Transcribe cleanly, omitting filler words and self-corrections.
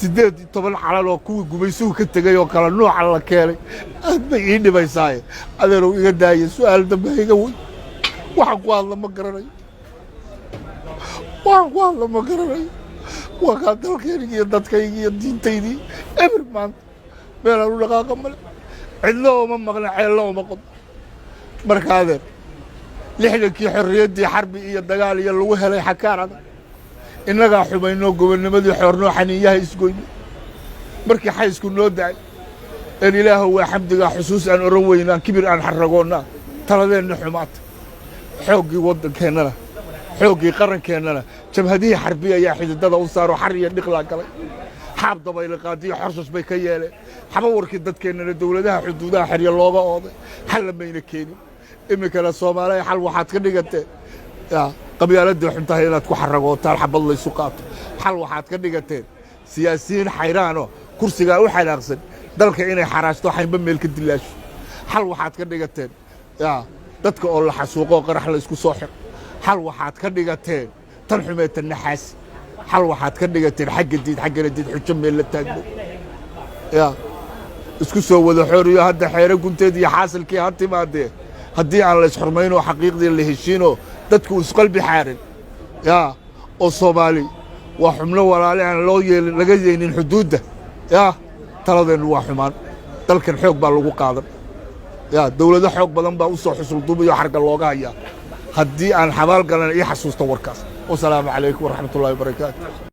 18 calal oo kuwii gumaysuhu ka tegay oo kala nooca la keenay aad bay ii dhibaysaa adeerow iga daayay su'aal dambe iga way waxaan ku hadla ma garanayo waa kaa dalkayga iyo dadkayga iyo diintaydii eber maanta meelaan u dhaqaaqa male cidlo uma maqna ceello uma qod marka adeer 60kii xorriyaddii xarbi iyo dagaal iyo lagu helay xakaan adag innagaa xumaynoo gobonnimadii xoornoo xaniiyaha isgoyno markii xaysku noo dacay een ilaahow waa xamdigaa xusuus aan oran weynaan kibir aan xarragoonnaa taladeenna xumaata xooggii waddankeennana xooggii qarankeennana jabhadihii xarbiya ayaa xididada u saaro xar iyo dhiqlaa galay xaab dabayli qaadiyo xorsus bay ka yeeleen xaba warkii dadkeennana dowladaha xuduudaha xerya looga ooday xalla mayna keenin iminkana soomaaliya xal waxaad ka dhigateen qabyaaladii xuntahay inaad ku xarragootaan xabad laysu qaato xal waxaad ka dhigateen siyaasiyiin xayraanoo kursigaa u xanaaqsan dalka inay xaraashto xaynba meel ka dilaasho xal waxaad ka dhigateen dadka oo la xasuuqoo qarax la isku soo xiro xal waxaad ka dhigateen tan xumeeta naxaasi xal waxaad ka dhigateen xagga diid xaggana diid xujo meel la taagno isku soo wada xooriyo hadda xeere gunteed iyo xaasilkii ha timaadee haddii aan la isxurmaynoo xaqiiqdii la heshiinoo dadku isqalbi xaarin oo soomaali waa xubno walaale aan loo yeelin laga yeelin xuduudda taladeennu waa xumaan dalkan xoog baa lagu qaadan dowlado xoog badan baa u soo xusulduubayo xarga looga hayaa haddii aan xabaal galan ii xasuusto warkaas wasalaamu calaykum waraxmatullahi wabarakaatu